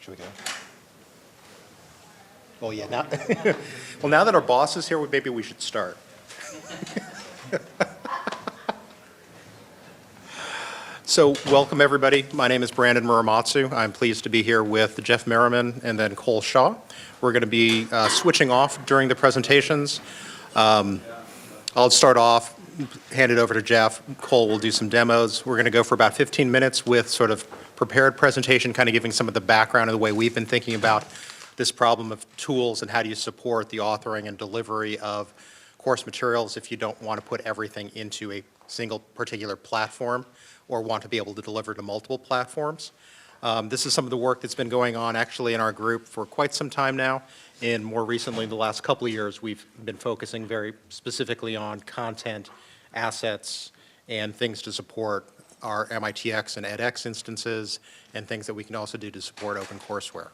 Should we go? Well, yeah, now, well, now that our boss is here, maybe we should start. So welcome, everybody. My name is Brandon Muramatsu. I'm pleased to be here with Jeff Merriman and then Cole Shaw. We're going to be switching off during the presentations. I'll start off, hand it over to Jeff. Cole will do some demos. We're going to go for about 15 minutes with sort of prepared presentation, kind of giving some of the background of the way we've been thinking about this problem of tools and how do you support the authoring and delivery of course materials if you don't want to put everything into a single particular platform or want to be able to deliver to multiple platforms. This is some of the work that's been going on actually in our group for quite some time now. And more recently, the last couple of years, we've been focusing very specifically on content, assets, and things to support our MITx and edX instances and things that we can also do to support OpenCourseWare.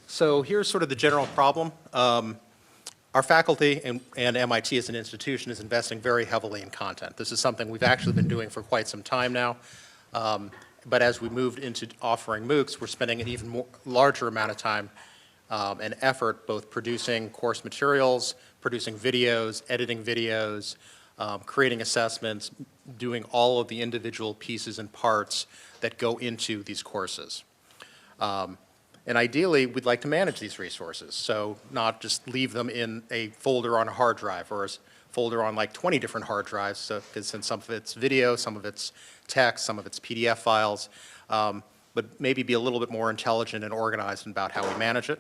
So here's sort of the general problem. Our faculty and MIT as an institution is investing very heavily in content. This is something we've actually been doing for quite some time now. But as we moved into offering MOOCs, we're spending an even larger amount of time and effort both producing course materials, producing videos, editing videos, creating assessments, doing all of the individual pieces and parts that go into these courses. And ideally, we'd like to manage these resources, so not just leave them in a folder on a hard drive or a folder on like 20 different hard drives, so, since some of it's video, some of it's text, some of it's PDF files, but maybe be a little bit more intelligent and organized about how we manage it.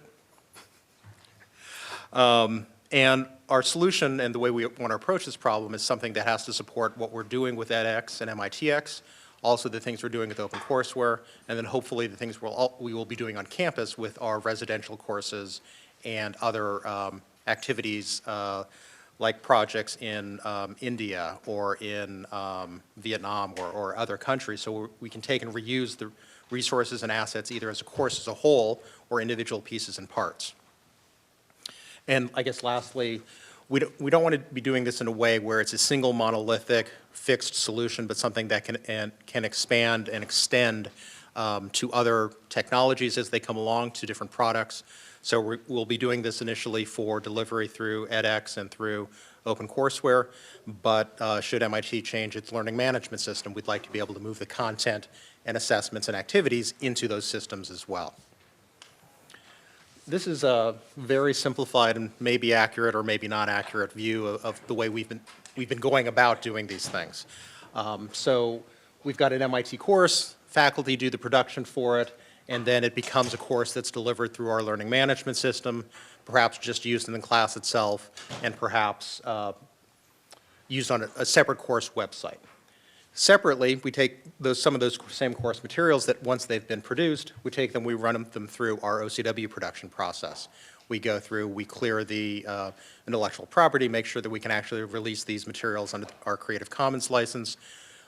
And our solution and the way we want to approach this problem is something that has to support what we're doing with edX and MITx, also the things we're doing with OpenCourseWare, and then hopefully the things we will be doing on campus with our residential courses and other activities like projects in India or in Vietnam or other countries, so we can take and reuse the resources and assets either as a course as a whole or individual pieces and parts. And I guess lastly, we don't want to be doing this in a way where it's a single monolithic fixed solution, but something that can expand and extend to other technologies as they come along, to different products. So we'll be doing this initially for delivery through edX and through OpenCourseWare, but should MIT change its learning management system, we'd like to be able to move the content and assessments and activities into those systems as well. This is a very simplified and maybe accurate or maybe not accurate view of the way we've been going about doing these things. So we've got an MIT course, faculty do the production for it, and then it becomes a course that's delivered through our learning management system, perhaps just used in the class itself, and perhaps used on a separate course website. Separately, we take some of those same course materials that once they've been produced, we take them, we run them through our OCW production process. We go through, we clear the intellectual property, make sure that we can actually release these materials under our Creative Commons license.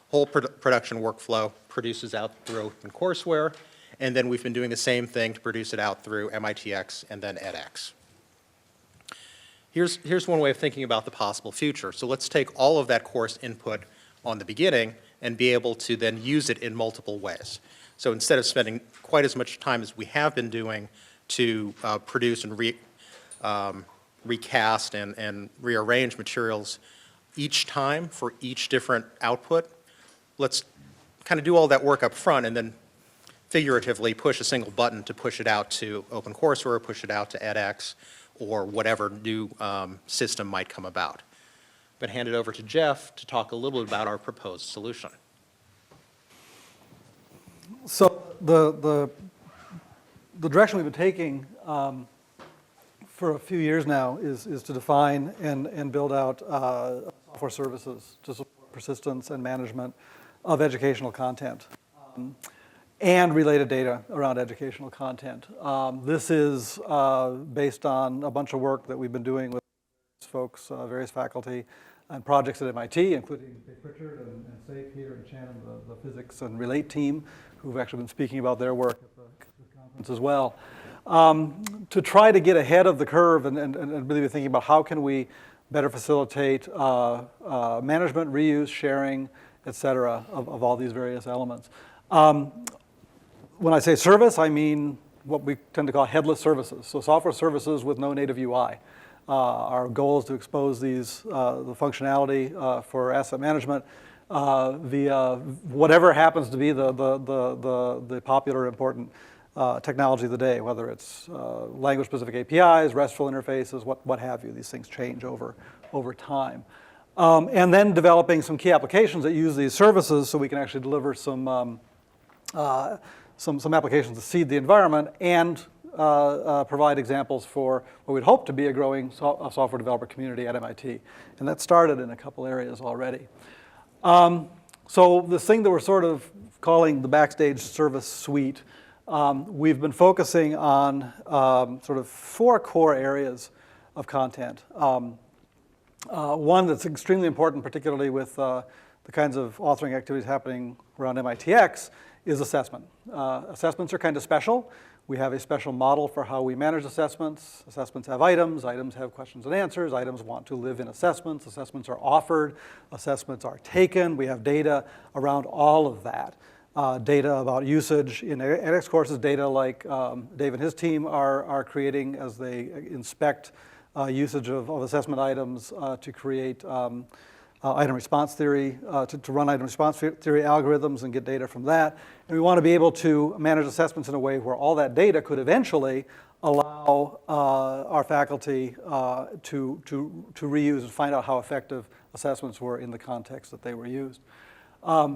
Whole production workflow produces out through OpenCourseWare, and then we've been doing the same thing to produce it out through MITx and then edX. Here's one way of thinking about the possible future. So let's take all of that course input on the beginning and be able to then use it in multiple ways. So instead of spending quite as much time as we have been doing to produce and recast and rearrange materials each time for each different output, let's kind of do all that work up front and then figuratively push a single button to push it out to OpenCourseWare, push it out to edX, or whatever new system might come about. I'm going to hand it over to Jeff to talk a little bit about our proposed solution. So the direction we've been taking for a few years now is to define and build out software services to support persistence and management of educational content and related data around educational content. This is based on a bunch of work that we've been doing with folks, various faculty, and projects at MIT, including Richard and Safe here, and Shannon, the physics and relate team, who've actually been speaking about their work at the conference as well. To try to get ahead of the curve and really be thinking about how can we better facilitate management, reuse, sharing, et cetera, of all these various elements. When I say service, I mean what we tend to call headless services. So software services with no native UI. Our goal is to expose these, the functionality for asset management via whatever happens to be the popular important technology of the day, whether it's language-specific APIs, RESTful interfaces, what have you. These things change over time. And then developing some key applications that use these services so we can actually deliver some applications to seed the environment and provide examples for what we'd hope to be a growing software developer community at MIT. And that started in a couple areas already. So this thing that we're sort of calling the Backstage Service Suite, we've been focusing on sort of 4 core areas of content. One that's extremely important, particularly with the kinds of authoring activities happening around MITx, is assessment. Assessments are kind of special. We have a special model for how we manage assessments. Assessments have items. Items have questions and answers. Items want to live in assessments. Assessments are offered. Assessments are taken. We have data around all of that. Data about usage in edX courses, data like Dave and his team are creating as they inspect usage of assessment items to create item response theory, to run item response theory algorithms and get data from that. And we want to be able to manage assessments in a way where all that data could eventually allow our faculty to reuse and find out how effective assessments were in the context that they were used.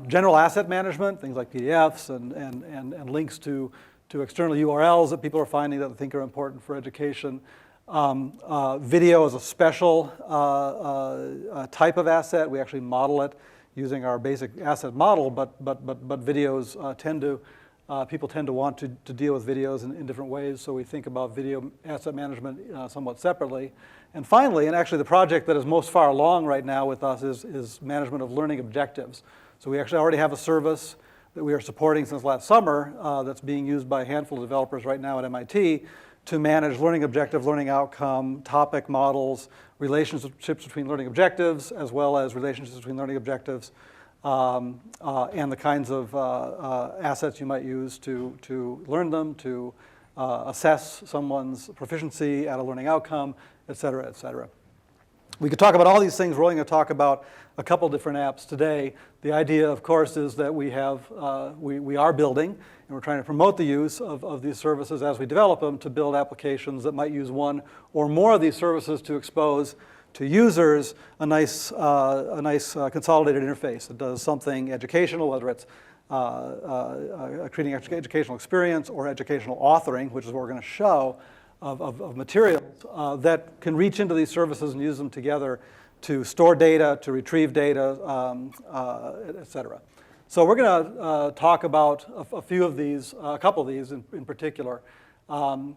General asset management, things like PDFs and links to external URLs that people are finding that they think are important for education. Video is a special type of asset. We actually model it using our basic asset model, but videos people tend to want to deal with videos in different ways, so we think about video asset management somewhat separately. And finally, and actually the project that is most far along right now with us is management of learning objectives. So we actually already have a service that we are supporting since last summer that's being used by a handful of developers right now at MIT to manage learning objective, learning outcome, topic models, relationships between learning objectives, as well as relationships between learning objectives, and the kinds of assets you might use to learn them, to assess someone's proficiency at a learning outcome, et cetera, et cetera. We could talk about all these things. We're only going to talk about a couple different apps today. The idea, of course, is that we are building, and we're trying to promote the use of these services as we develop them to build applications that might use one or more of these services to expose to users a nice consolidated interface that does something educational, whether it's creating educational experience or educational authoring, which is what we're going to show, of materials that can reach into these services and use them together to store data, to retrieve data, et cetera. So we're going to talk about a few of these, a couple of these in particular. And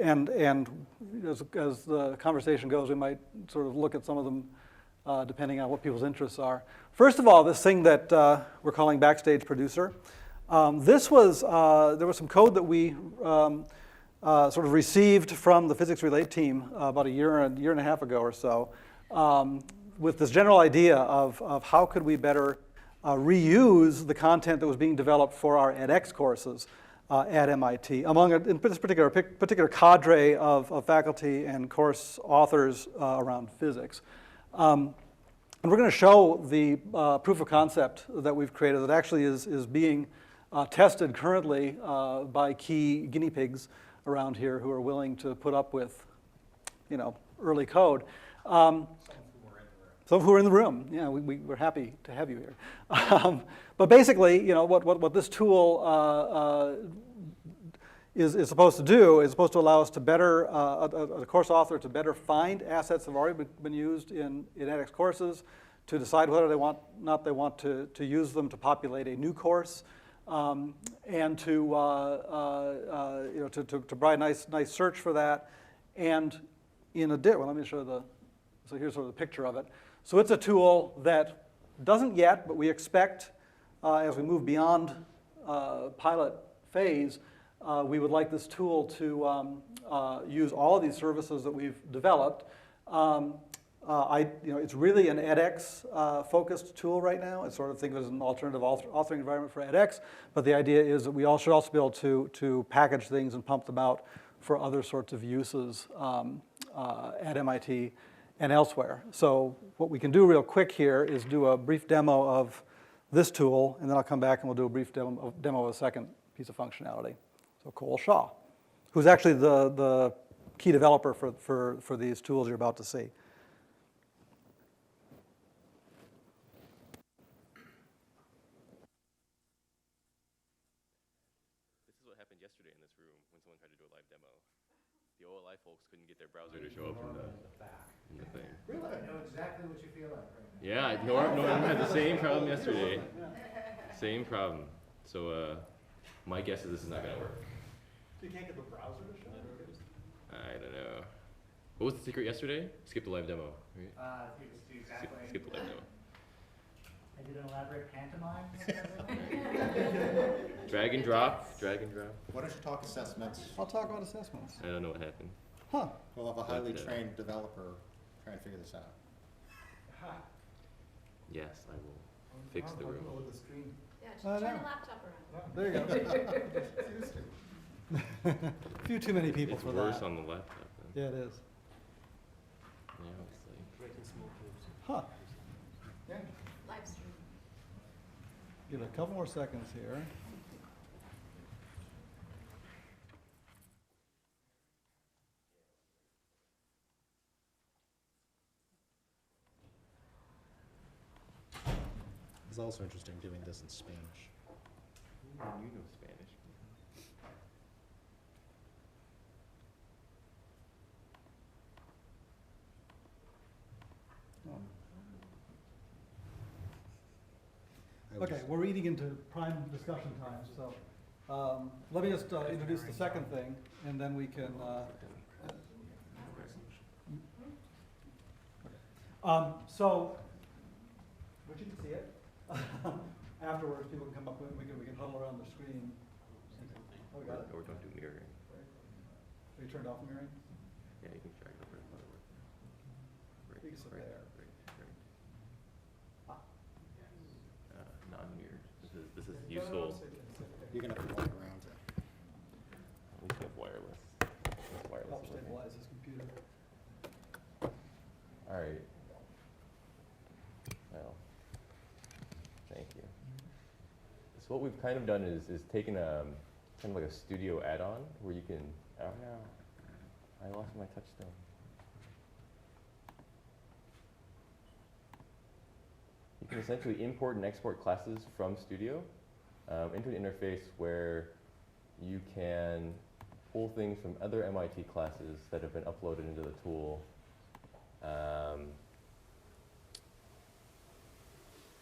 as the conversation goes, we might sort of look at some of them depending on what people's interests are. First of all, this thing that we're calling Backstage Producer. There was some code that we sort of received from the Physics Relate team about a year and a half ago or so, with this general idea of how could we better reuse the content that was being developed for our edX courses at MIT, among in this particular cadre of faculty and course authors around physics. And we're going to show the proof of concept that we've created that actually is being tested currently by key guinea pigs around here who are willing to put up with, early code. Some who are in the room. Yeah, we're happy to have you here. But basically, what this tool is supposed to do is supposed to allow us to better, a course author to better find assets that have already been used in edX courses, to decide whether they want to use them to populate a new course, and to provide a nice search for that. And let me show so here's sort of the picture of it. So it's a tool that doesn't yet, but we expect as we move beyond pilot phase, we would like this tool to use all of these services that we've developed It's really an edX focused tool right now. It's sort of think of it as an alternative authoring environment for edX. But the idea is that we all should also be able to package things and pump them out for other sorts of uses at MIT and elsewhere. So what we can do real quick here is do a brief demo of this tool, and then I'll come back and we'll do a brief demo of a second piece of functionality. So Cole Shaw, who's actually the key developer for these tools you're about to see. This is what happened yesterday in this room when someone tried to do a live demo. The OLI folks couldn't get their browser to show up in the thing. Really? I know exactly what you feel like right now. Yeah, Norm had the same problem yesterday. Same problem. So my guess is this is not going to work. So you can't get the browser to show up? I don't know. What was the secret yesterday? Skip the live demo, right? Exactly. Skip the live demo. I did an elaborate pantomime. Drag and drop, drag and drop. Why don't you talk assessments? I'll talk about assessments. I don't know what happened. Huh. We'll have a highly But, trained developer trying to figure this out. Yes, I will fix the room. Over the screen. Yeah, just I turn know. the laptop around. There you go. A few too many people It's for worse that. on the laptop then. Yeah, it is. Yeah, it's like, Breaking small tubes. Huh. Yeah. Live stream. Give it a couple more seconds here. It's also interesting doing this in Spanish. you know Spanish. Okay, we're eating into prime discussion time, so let me just introduce the second thing, and then we can. So, but you can see it. Afterwards, people can come up with, we can huddle around the screen. Oh, we got it. Or don't do mirroring. We turned off mirroring? Yeah, you can drag it over. Right, You can sit right, there. right. Ah. Non-mirrored. This is useful. You're gonna have to walk around it. We can have wireless. Wireless Help is working. stabilize this computer. All right. Well, thank you. So what we've kind of done is taken kind of like a studio add-on where you can, oh no, I lost my touchstone. You can essentially import and export classes from Studio into an interface where you can pull things from other MIT classes that have been uploaded into the tool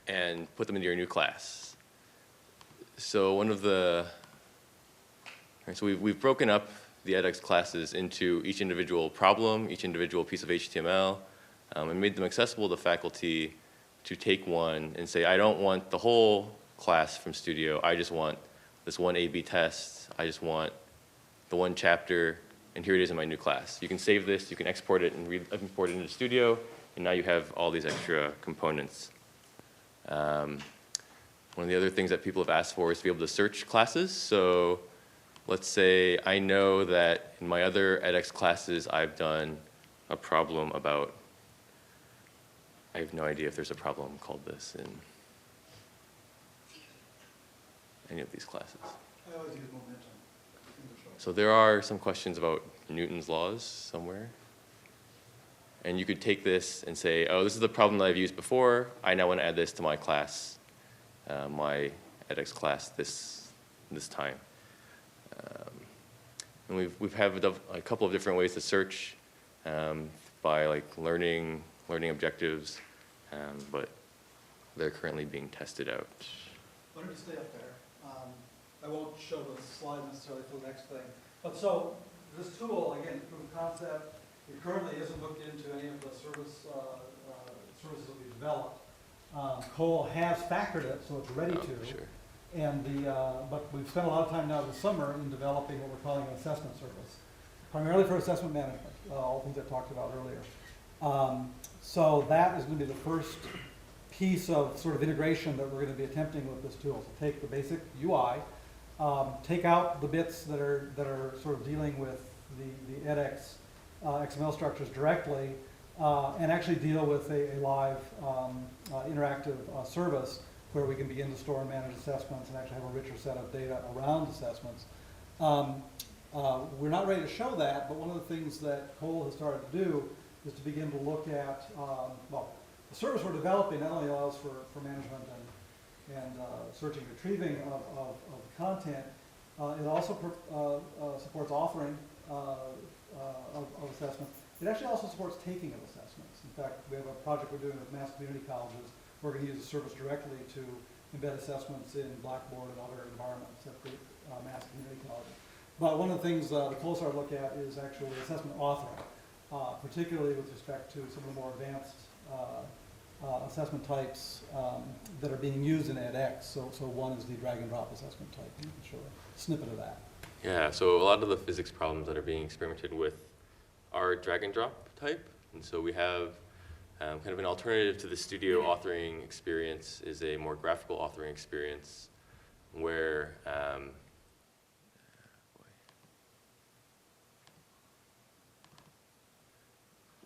and put them into your new class. So one of the, so we've broken up the edX classes into each individual problem, each individual piece of HTML, and made them accessible to faculty to take one and say, I don't want the whole class from Studio, I just want this one A/B test, I just want the one chapter, and here it is in my new class. You can save this, you can export it and import it into Studio, and now you have all these extra components. One of the other things that people have asked for is to be able to search classes. So let's say I know that in my other edX classes I've done a problem about, I have no idea if there's a problem called this in any of these classes. I always use momentum. So there are some questions about Newton's laws somewhere. And you could take this and say, oh, this is the problem that I've used before. I now want to add this to my class, my edX class this time. And we've had a couple of different ways to search by like learning objectives, but they're currently being tested out. Why don't you stay up there? I won't show the slide necessarily for the next thing. But so, this tool, again, proof of concept, it currently isn't looked into any of the services that we've developed. Cole has factored it, so it's ready to. Sure. And but we've spent a lot of time now this summer in developing what we're calling an assessment service, primarily for assessment management, all things I talked about earlier. So that is going to be the first piece of sort of integration that we're going to be attempting with this tool. So take the basic UI, take out the bits that are sort of dealing with the edX XML structures directly, and actually deal with a live interactive service where we can begin to store and manage assessments and actually have a richer set of data around assessments. We're not ready to show that, but one of the things that Cole has started to do is to begin to look at, well, the service we're developing not only allows for management and searching and retrieving of content, it also supports authoring of assessments. It actually also supports taking of assessments. In fact, we have a project we're doing with Mass Community Colleges. We're going to use the service directly to embed assessments in Blackboard and other environments at the Mass Community Colleges. But one of the things the closer I look at is actually assessment authoring, particularly with respect to some of the more advanced assessment types that are being used in edX. So one is the drag and drop assessment type. You can show a snippet of that. Yeah, so a lot of the physics problems that are being experimented with are drag and drop type. And so we have kind of an alternative to the studio authoring experience is a more graphical authoring experience where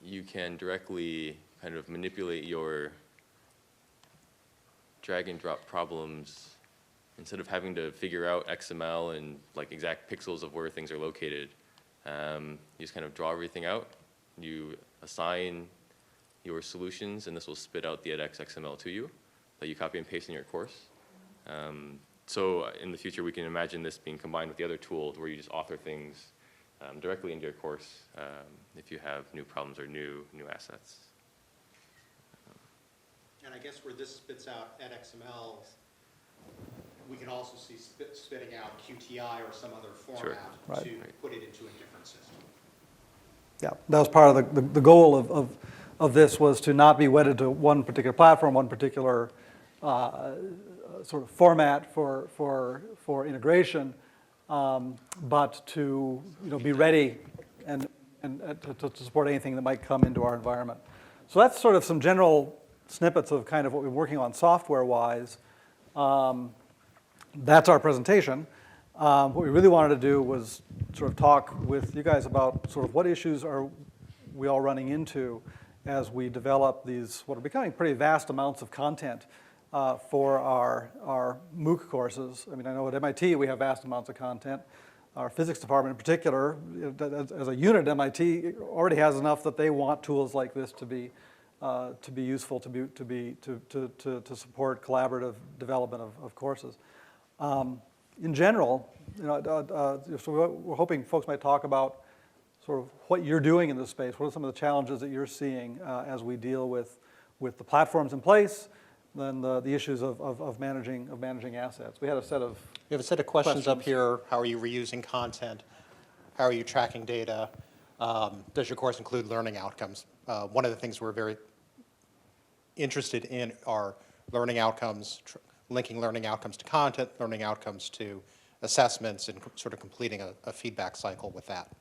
you can directly kind of manipulate your drag and drop problems instead of having to figure out XML and like exact pixels of where things are located. You just kind of draw everything out. You assign your solutions, and this will spit out the edX XML to you that you copy and paste in your course. So in the future, we can imagine this being combined with the other tools where you just author things directly into your course if you have new problems or new assets. And I guess where this spits out at XML, we can also see spitting out QTI or some other format Right. to put it into a different system. Yeah, that was part of the goal of this, was to not be wedded to one particular platform, one particular sort of format for integration, but to be ready and to support anything that might come into our environment. So that's sort of some general snippets of kind of what we're working on software-wise. That's our presentation. What we really wanted to do was sort of talk with you guys about sort of what issues are we all running into as we develop these, what are becoming pretty vast amounts of content for our MOOC courses. I mean, I know at MIT we have vast amounts of content. Our physics department in particular, as a unit, MIT already has enough that they want tools like this to be useful, to support collaborative development of courses. In general, so we're hoping folks might talk about sort of what you're doing in this space. What are some of the challenges that you're seeing as we deal with the platforms in place, then the issues of managing assets. We had a set of We have a set of questions up here. How are you reusing content? How are you tracking data? Does your course include learning outcomes? One of the things we're very interested in are learning outcomes, linking learning outcomes to content, learning outcomes to assessments, and sort of completing a feedback cycle with that.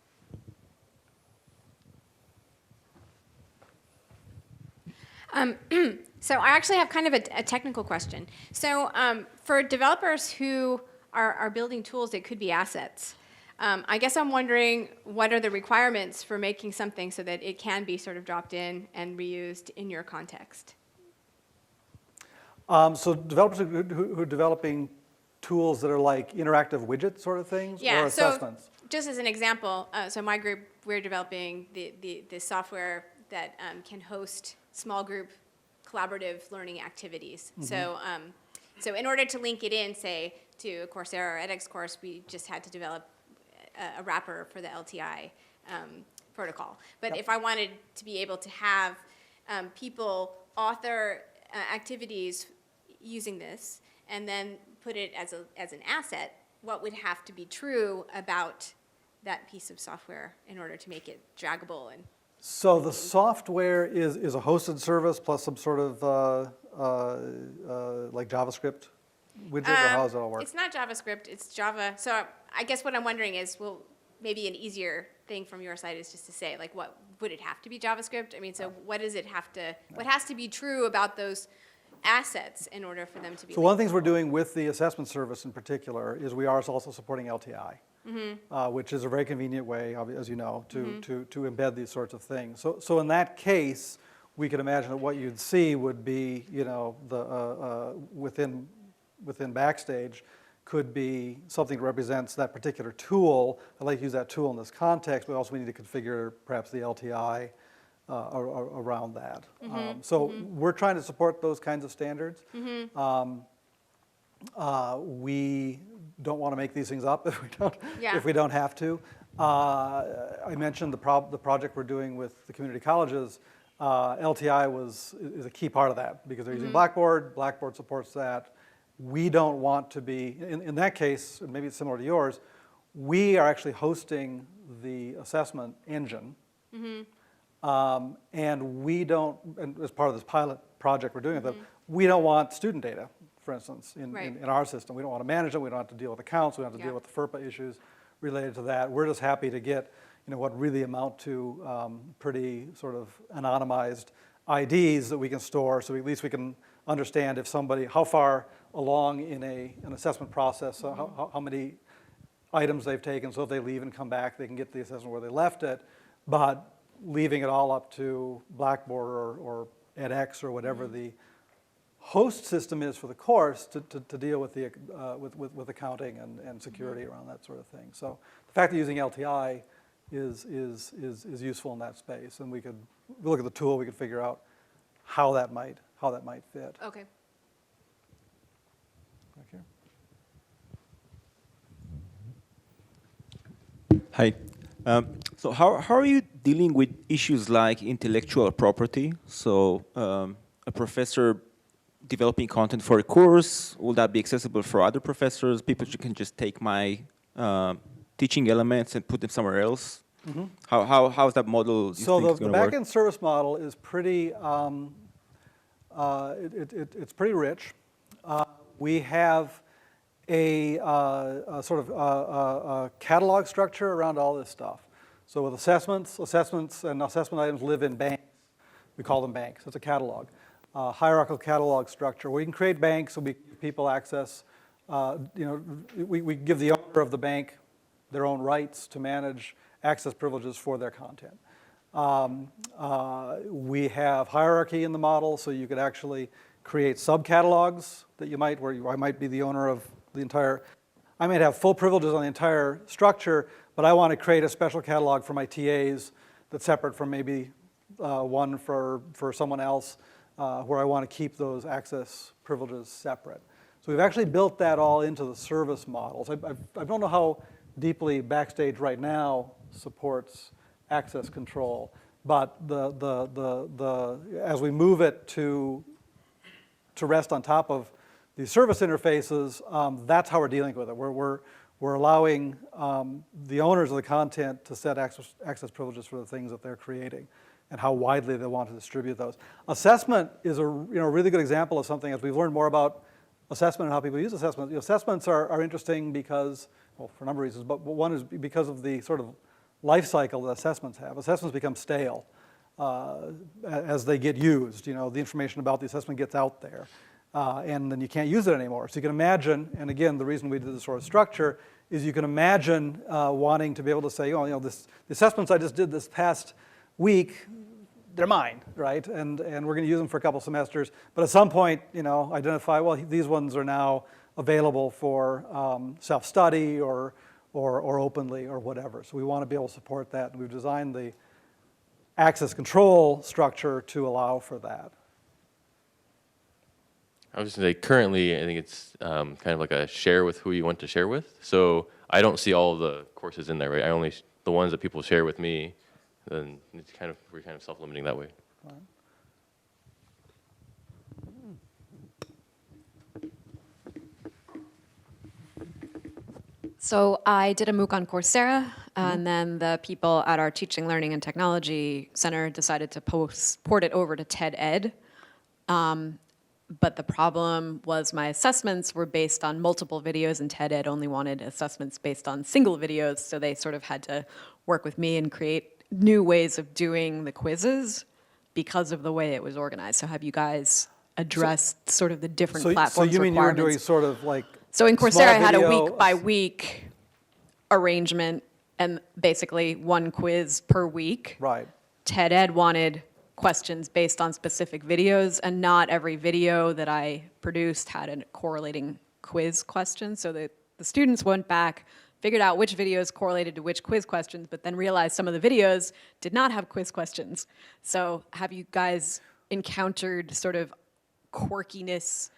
So I actually have kind of a technical question. So for developers who are building tools that could be assets, I guess I'm wondering what are the requirements for making something so that it can be sort of dropped in and reused in your context? So developers who are developing tools that are like interactive widget sort of things, or assessments? So just as an example, so my group, we're developing the software that can host small group collaborative learning activities. Mm-hmm. So in order to link it in, say, to a Coursera or edX course, we just had to develop a wrapper for the LTI protocol. But if I wanted to be able to have people author activities using this and then put it as an asset, what would have to be true about that piece of software in order to make it draggable? And So the software is a hosted service plus some sort of like JavaScript widget, or how does it all work? It's not JavaScript, it's Java. So I guess what I'm wondering is, well, maybe an easier thing from your side is just to say, like, what would it have to be JavaScript? I mean, so what does it have to, what has to be true about those assets in order for them to be So one of the things we're doing with the assessment service in particular is we are also supporting LTI, which is a very convenient way, as you know, to embed these sorts of things. So in that case, we could imagine that what you'd see would be, you know, within Backstage could be something that represents that particular tool. I'd like to use that tool in this context, but also we need to configure perhaps the LTI around that. So we're trying to support those kinds of standards. We don't want to make these things up if we don't have to. I mentioned the project we're doing with the community colleges. LTI is a key part of that because they're using Blackboard. Blackboard supports that. We don't want to be, in that case, and maybe it's similar to yours, we are actually hosting the assessment engine. And we don't, and as part of this pilot project we're doing with them, we don't want student data, for instance, in our system. We don't want to manage them. We don't have to deal with accounts. We don't have to deal with the FERPA issues related to that. We're just happy to get, you know, what really amount to pretty sort of anonymized IDs that we can store, so at least we can understand if somebody, how far along in an assessment process, how many items they've taken, so if they leave and come back, they can get the assessment where they left it, but leaving it all up to Blackboard or edX or whatever the host system is for the course to deal with the with accounting and security around that sort of thing. So the fact that using LTI is useful in that space, and we could look at the tool, we could figure out how that might fit. Okay. Back here. Hi. So how are you dealing with issues like intellectual property? So a professor developing content for a course, will that be accessible for other professors? People can just take my teaching elements and put them somewhere else? How's that model? So the backend service model is pretty, it's pretty rich. We have a sort of a catalog structure around all this stuff. So with assessments and assessment items live in banks. We call them banks. It's a catalog, hierarchical catalog structure where you can create banks so people access. We give the owner of the bank their own rights to manage access privileges for their content. We have hierarchy in the model, so you could actually create subcatalogs that you might, where I might be the owner of the entire, I might have full privileges on the entire structure, but I want to create a special catalog for my TAs that's separate from maybe one for someone else, where I want to keep those access privileges separate. So we've actually built that all into the service models. I don't know how deeply Backstage right now supports access control, but as we move it to rest on top of these service interfaces, that's how we're dealing with it. We're allowing the owners of the content to set access privileges for the things that they're creating and how widely they want to distribute those. Assessment is a really good example of something as we've learned more about assessment and how people use assessment. Assessments are interesting because, well, for a number of reasons, but one is because of the sort of life cycle that assessments have. Assessments become stale as they get used. The information about the assessment gets out there, and then you can't use it anymore. So you can imagine, and again, the reason we did this sort of structure is you can imagine wanting to be able to say, the assessments I just did this past week, they're mine, right? And we're going to use them for a couple semesters. But at some point, identify, well, these ones are now available for self-study or openly or whatever. So we want to be able to support that. And we've designed the access control structure to allow for that. I was going to say, currently, I think it's kind of like a share with who you want to share with. So I don't see all of the courses in there, right? I only, the ones that people share with me, then it's we're kind of self-limiting that way. So I did a MOOC on Coursera, and then the people at our Teaching, Learning, and Technology Center decided to port it over to TED-Ed. But the problem was my assessments were based on multiple videos, and TED-Ed only wanted assessments based on single videos, so they sort of had to work with me and create new ways of doing the quizzes because of the way it was organized. So have you guys addressed sort of the different So platforms you mean you were doing requirements? sort of like So in small Coursera, I had a video, week by week arrangement and basically one quiz per week. Right. TED Ed wanted questions based on specific videos, and not every video that I produced had a correlating quiz question. So the students went back, figured out which videos correlated to which quiz questions, but then realized some of the videos did not have quiz questions. So have you guys encountered sort of quirkiness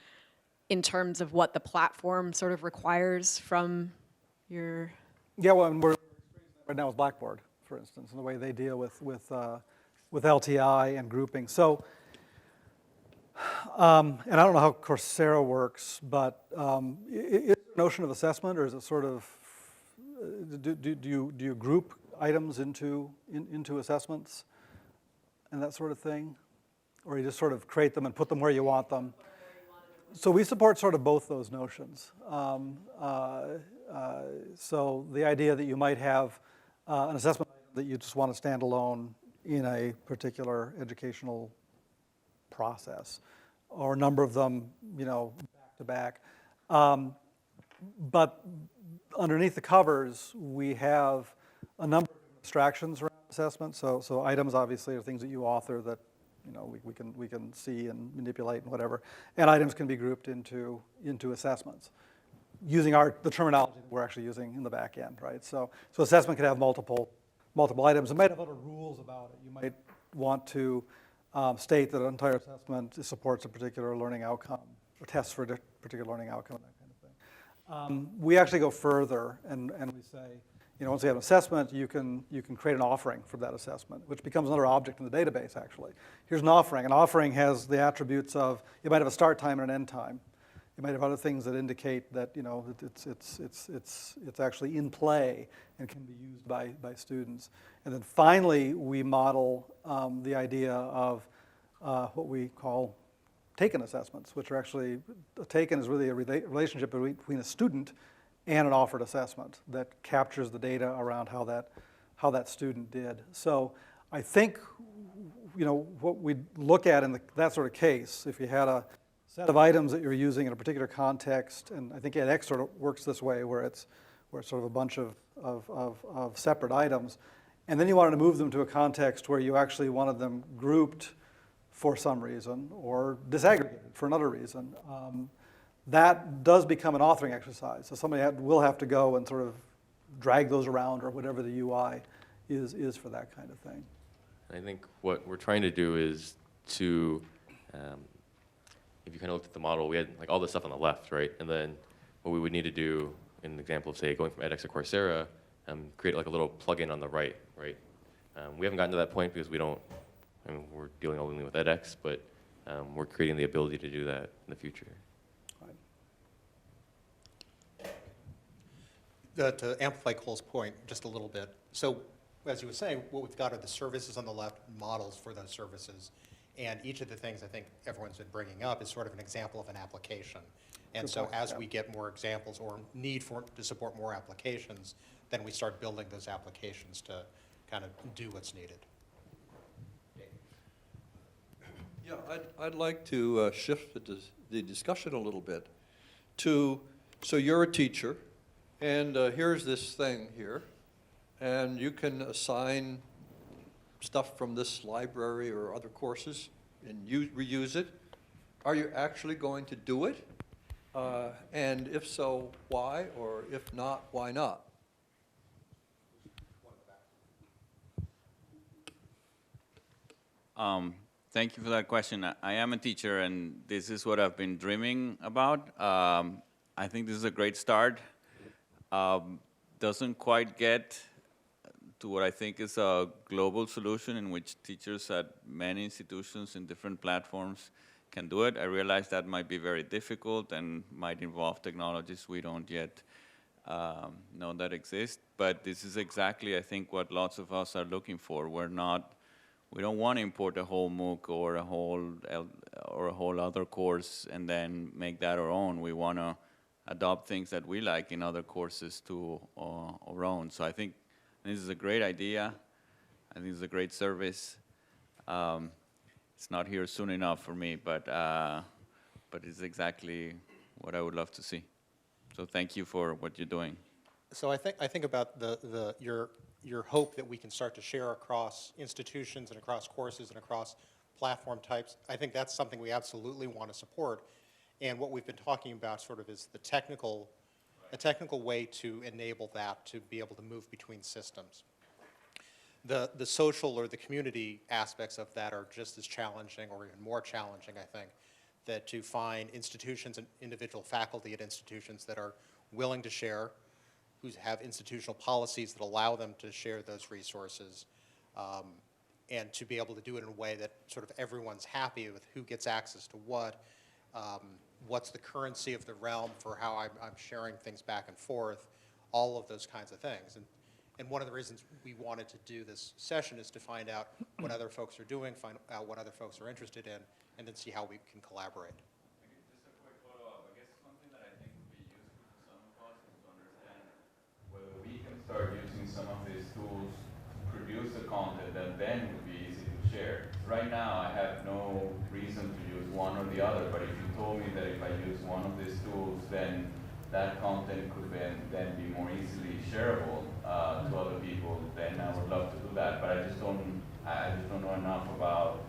in terms of what the platform sort of requires from your... Yeah, well, and we're right now with Blackboard, for instance, and the way they deal with LTI and grouping. So, and I don't know how Coursera works, but is it a notion of assessment, or is it sort of, do you group items into assessments and that sort of thing? Or you just sort of create them and put them where you want them? So we support sort of both those notions. So the idea that you might have an assessment that you just want to stand alone in a particular educational process, or a number of them, back to back. But underneath the covers, we have a number of abstractions around assessment. So items obviously are things that you author that we can see and manipulate and whatever. And items can be grouped into assessments using the terminology that we're actually using in the back end, right? So assessment can have multiple items. It might have other rules about it. You might want to state that an entire assessment supports a particular learning outcome, or tests for a particular learning outcome, that kind of thing. We actually go further, and we say, once you have an assessment, you can create an offering for that assessment, which becomes another object in the database, actually. Here's an offering. An offering has the attributes of, you might have a start time and an end time. You might have other things that indicate that, it's actually in play and can be used by students. And then finally, we model the idea of what we call taken assessments, which are actually, a taken is really a relationship between a student and an offered assessment that captures the data around how that student did. So I think, what we look at in that sort of case, if you had a set of items that you're using in a particular context, and I think edX sort of works this way, where it's sort of a bunch of separate items, and then you wanted to move them to a context where you actually wanted them grouped for some reason, or disaggregated for another reason. That does become an authoring exercise. So somebody will have to go and sort of drag those around, or whatever the UI is for that kind of thing. I think what we're trying to do is to, if you kind of looked at the model, we had like all this stuff on the left, right? And then what we would need to do, in the example of, say, going from edX to Coursera, create like a little plugin on the right? We haven't gotten to that point because we're dealing only with edX, but we're creating the ability to do that in the future. To amplify Cole's point just a little bit, so as you were saying, what we've got are the services on the left, models for those services, and each of the things I think everyone's been bringing up is sort of an example of an application. And so as we get more examples or need to support more applications, then we start building those applications to kind of do what's needed. Yeah, I'd like to shift the discussion a little bit to, so you're a teacher, and here's this thing here, and you can assign stuff from this library or other courses and reuse it. Are you actually going to do it? And if so, why? Or if not, why not? Thank you for that question. I am a teacher, and this is what I've been dreaming about. I think this is a great start. Doesn't quite get to what I think is a global solution in which teachers at many institutions in different platforms can do it. I realize that might be very difficult and might involve technologies we don't yet know that exist, but this is exactly, I think, what lots of us are looking for. We don't want to import a whole MOOC or a whole other course and then make that our own. We want to adopt things that we like in other courses to our own. So I think this is a great idea. I think it's a great service. It's not here soon enough for me, but it's exactly what I would love to see. So thank you for what you're doing. So I think about your hope that we can start to share across institutions and across courses and across platform types. I think that's something we absolutely want to support. And what we've been talking about sort of is a technical way to enable that, to be able to move between systems. The social or the community aspects of that are just as challenging or even more challenging, I think, that to find institutions and individual faculty at institutions that are willing to share, who have institutional policies that allow them to share those resources, and to be able to do it in a way that sort of everyone's happy with who gets access to what's the currency of the realm for how I'm sharing things back and forth, all of those kinds of things. And one of the reasons we wanted to do this session is to find out what other folks are doing, find out what other folks are interested in, and then see how we can collaborate. Just a quick follow-up. I guess something that I think would be useful to some of us is to understand whether we can start using some of these tools to produce the content that then would be easy to share. Right now, I have no reason to use one or the other, but if you told me that if I use one of these tools, then that content could then be more easily shareable to other people, then I would love to do that. But I just don't know enough about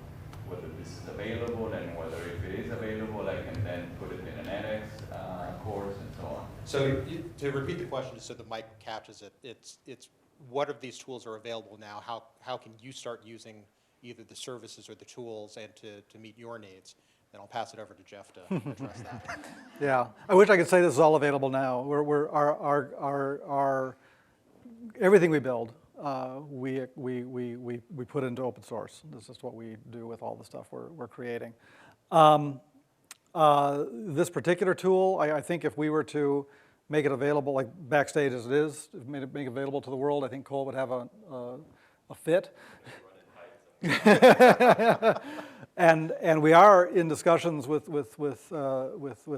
whether this is available and whether if it is available, I can then put it in an edX course and so on. So to repeat the question, just so the mic catches it, it's what of these tools are available now? How can you start using either the services or the tools and to meet your needs? And I'll pass it over to Jeff to address that. Yeah, I wish I could say this is all available now. Everything we build, we put into open source. This is what we do with all the stuff we're creating. This particular tool, I think if we were to make it available, like Backstage as it is, make it available to the world, I think Cole would have a fit. And we are in discussions with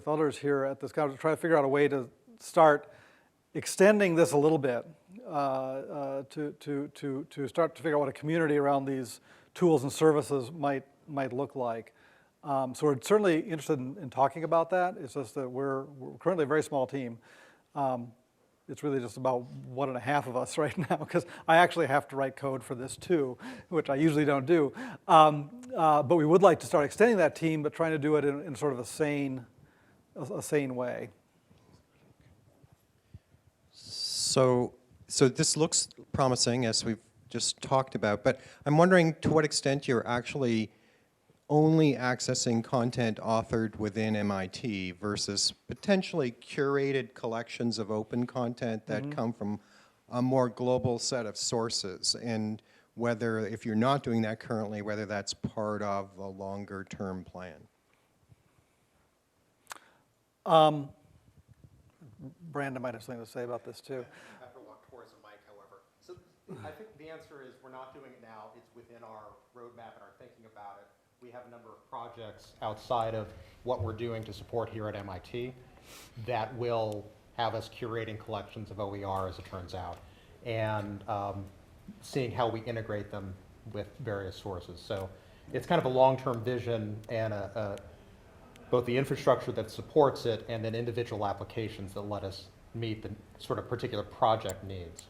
others here at this conference to try to figure out a way to start extending this a little bit, to start to figure out what a community around these tools and services might look like. So we're certainly interested in talking about that. It's just that we're currently a very small team. It's really just about 1.5 of us right now, because I actually have to write code for this too, which I usually don't do. But we would like to start extending that team, but trying to do it in sort of a sane way. So this looks promising, as we've just talked about, but I'm wondering to what extent you're actually only accessing content authored within MIT versus potentially curated collections of open content that come from a more global set of sources, and whether, if you're not doing that currently, whether that's part of a longer term plan. Brandon might have something to say about this too. I have to walk towards the mic, however. So I think the answer is we're not doing it now. It's within our roadmap and our thinking about it. We have a number of projects outside of what we're doing to support here at MIT that will have us curating collections of OER, as it turns out, and seeing how we integrate them with various sources. So it's kind of a long-term vision and both the infrastructure that supports it and then individual applications that let us meet the sort of particular project needs.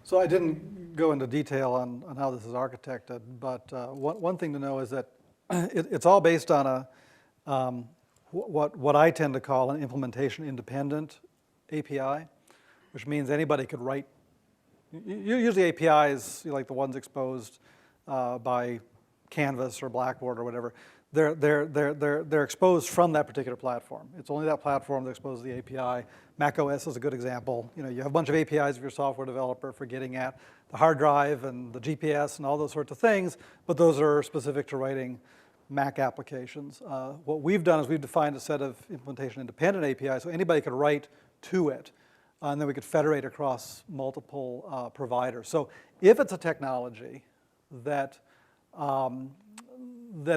So I didn't go into detail on how this is architected, but one thing to know is that it's all based on what I tend to call an implementation independent API, which means anybody could write. Usually APIs, like the ones exposed by Canvas or Blackboard or whatever, they're exposed from that particular platform. It's only that platform that exposes the API. Mac OS is a good example. You have a bunch of APIs if you're a software developer for getting at the hard drive and the GPS and all those sorts of things, but those are specific to writing Mac applications. What we've done is we've defined a set of implementation independent APIs so anybody could write to it, and then we could federate across multiple providers. So if it's a technology that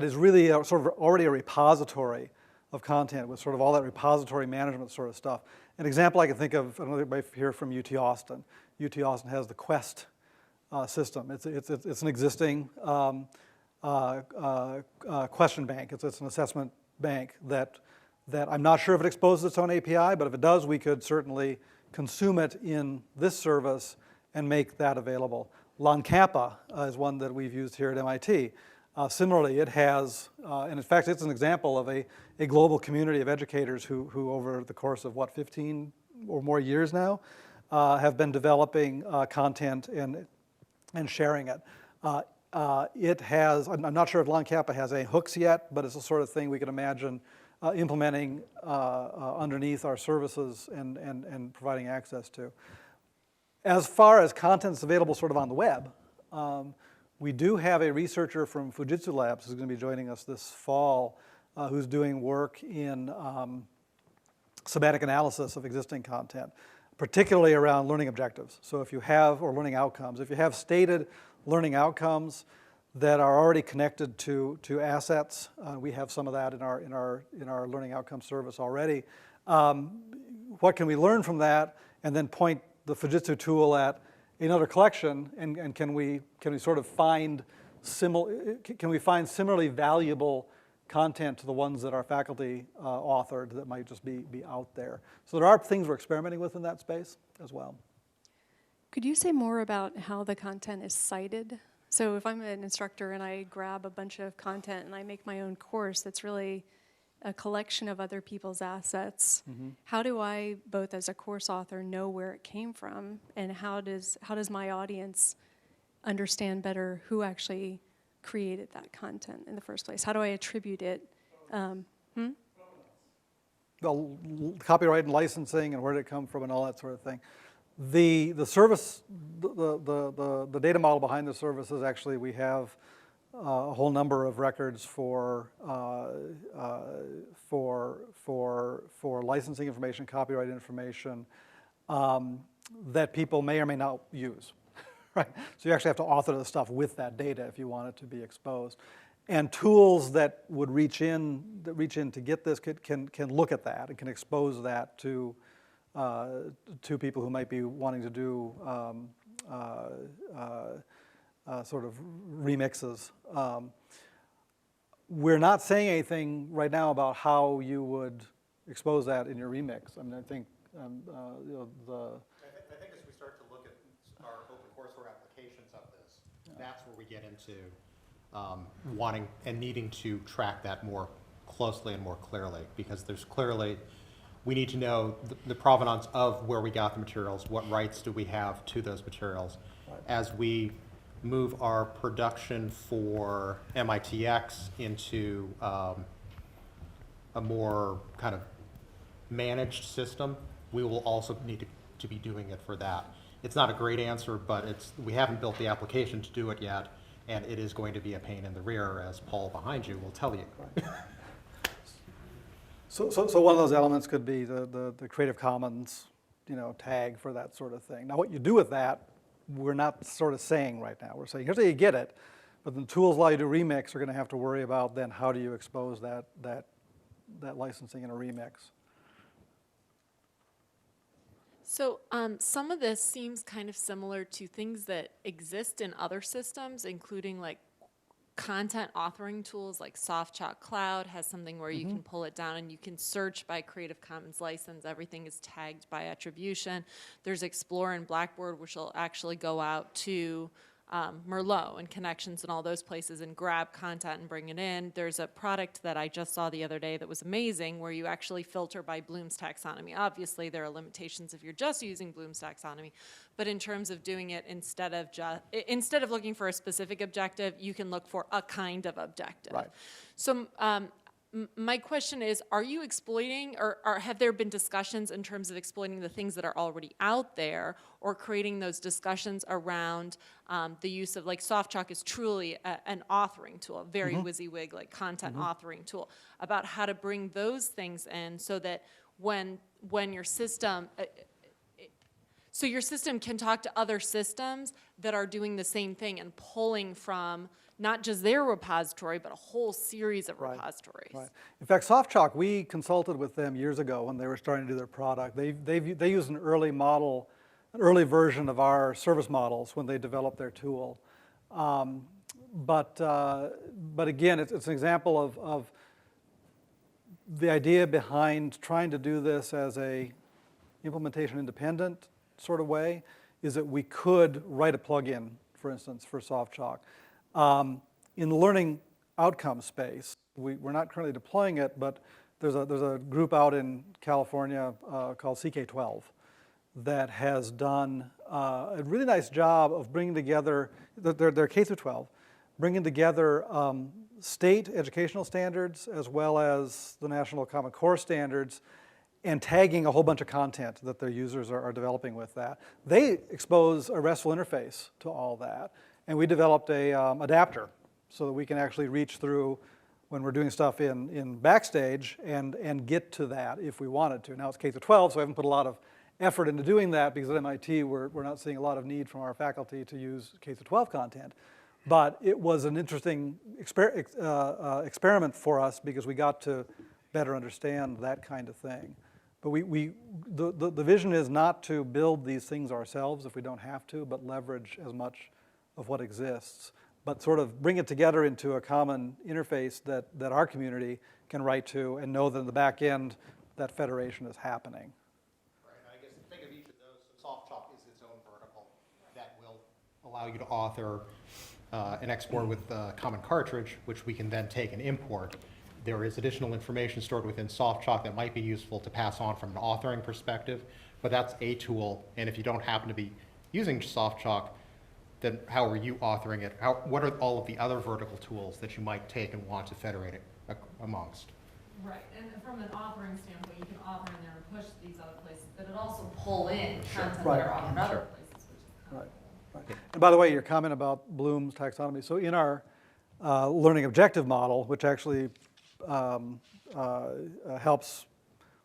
is really sort of already a repository of content with sort of all that repository management sort of stuff. An example I can think of, I don't know if anybody here from UT Austin. UT Austin has the Quest system. It's an existing question bank. It's an assessment bank that I'm not sure if it exposes its own API, but if it does, we could certainly consume it in this service and make that available. LonCappa is one that we've used here at MIT. Similarly, it has, and in fact, it's an example of a global community of educators who over the course of, 15 or more years now, have been developing content and sharing it. It has, I'm not sure if LonCappa has any hooks yet, but it's the sort of thing we can imagine implementing underneath our services and providing access to. As far as content that's available sort of on the web, we do have a researcher from Fujitsu Labs who's going to be joining us this fall who's doing work in semantic analysis of existing content, particularly around learning objectives. So if you have, or learning outcomes, if you have stated learning outcomes that are already connected to assets, we have some of that in our learning outcome service already. What can we learn from that, and then point the Fujitsu tool at another collection, and can we sort of find similarly valuable content to the ones that our faculty authored that might just be out there. So there are things we're experimenting with in that space as well. Could you say more about how the content is cited? So if I'm an instructor and I grab a bunch of content and I make my own course that's really a collection of other people's assets, how do I, both as a course author, know where it came from, and how does my audience understand better who actually created that content in the first place? How do I attribute it? Well, copyright and licensing and where did it come from and all that sort of thing. The service, the data model behind the service is actually, we have a whole number of records for licensing information, copyright information that people may or may not use, right? So you actually have to author the stuff with that data if you want it to be exposed. And tools that would reach in to get this can look at that and can expose that to people who might be wanting to do sort of remixes. We're not saying anything right now about how you would expose that in your remix. I mean, I think I think as we start to look at our open courseware applications of this, that's where we get into wanting and needing to track that more closely and more clearly, because there's clearly, we need to know the provenance of where we got the materials, what rights do we have to those materials. Right. As we move our production for MITx into a more kind of managed system, we will also need to be doing it for that. It's not a great answer, but we haven't built the application to do it yet, and it is going to be a pain in the rear, as Paul behind you will tell you. So one of those elements could be the Creative Commons, tag for that sort of thing. Now, what you do with that, we're not sort of saying right now. We're saying, here's how you get it, but the tools allow you to remix are going to have to worry about then how do you expose that licensing in a remix. So some of this seems kind of similar to things that exist in other systems, including like content authoring tools like SoftChalk Cloud has something where you can pull it down and you can search by Creative Commons license. Everything is tagged by attribution. There's Explorer and Blackboard, which will actually go out to Merlot and Connections and all those places and grab content and bring it in. There's a product that I just saw the other day that was amazing where you actually filter by Bloom's taxonomy. Obviously, there are limitations if you're just using Bloom's taxonomy, but in terms of doing it instead of looking for a specific objective, you can look for a kind of objective. Right. So my question is, are you exploiting, or have there been discussions in terms of exploiting the things that are already out there, or creating those discussions around the use of, like, SoftChalk is truly an authoring tool, a very WYSIWYG, like, content authoring tool, about how to bring those things in so that when your system, so your system can talk to other systems that are doing the same thing and pulling from not just their repository, but a whole series of repositories. Right. In fact, SoftChalk, we consulted with them years ago when they were starting to do their product. They used an early model early version of our service models when they developed their tool. But again, it's an example of the idea behind trying to do this as a implementation independent sort of way is that we could write a plugin, for instance, for SoftChalk. In the learning outcome space, we're not currently deploying it, but there's a group out in California called CK12 that has done a really nice job of bringing together, they're K through 12, bringing together state educational standards as well as the National Common Core standards and tagging a whole bunch of content that their users are developing with that. They expose a RESTful interface to all that, and we developed a adapter so that we can actually reach through when we're doing stuff in Backstage and get to that if we wanted to. Now it's K through 12, so I haven't put a lot of effort into doing that because at MIT we're not seeing a lot of need from our faculty to use K through 12 content. But it was an interesting experiment for us because we got to better understand that kind of thing. But the vision is not to build these things ourselves if we don't have to, but leverage as much of what exists. But sort of bring it together into a common interface that our community can write to and know that in the back end that federation is happening. Right, I guess think of each of those. So SoftChalk is its own vertical that will allow you to author and export with a common cartridge, which we can then take and import. There is additional information stored within SoftChalk that might be useful to pass on from an authoring perspective, but that's a tool. And if you don't happen to be using SoftChalk, then how are you authoring it? What are all of the other vertical tools that you might take and want to federate it amongst? Right, and from an authoring standpoint, you can author in there and push these other places, but it also pull in content Right. that are authored other places, which is kind Right. of cool. And by the way, your comment about Bloom's taxonomy, so in our learning objective model, which actually helps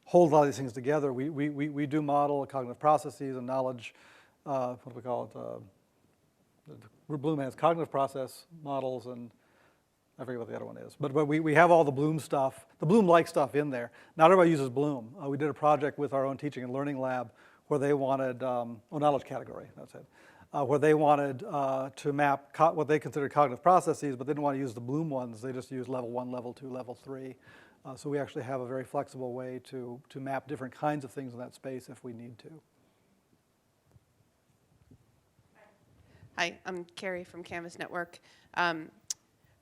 hold a lot of these things together, we do model cognitive processes and knowledge, what do we call it? Bloom has cognitive process models, and I forget what the other one is. But we have all the Bloom stuff, the Bloom-like stuff in there. Not everybody uses Bloom. We did a project with our own teaching and learning lab where they wanted, knowledge category, that's it, where they wanted to map what they considered cognitive processes, but they didn't want to use the Bloom ones. They just used level 1, level 2, level 3. So we actually have a very flexible way to map different kinds of things in that space if we need to. Hi, I'm Carrie from Canvas Network.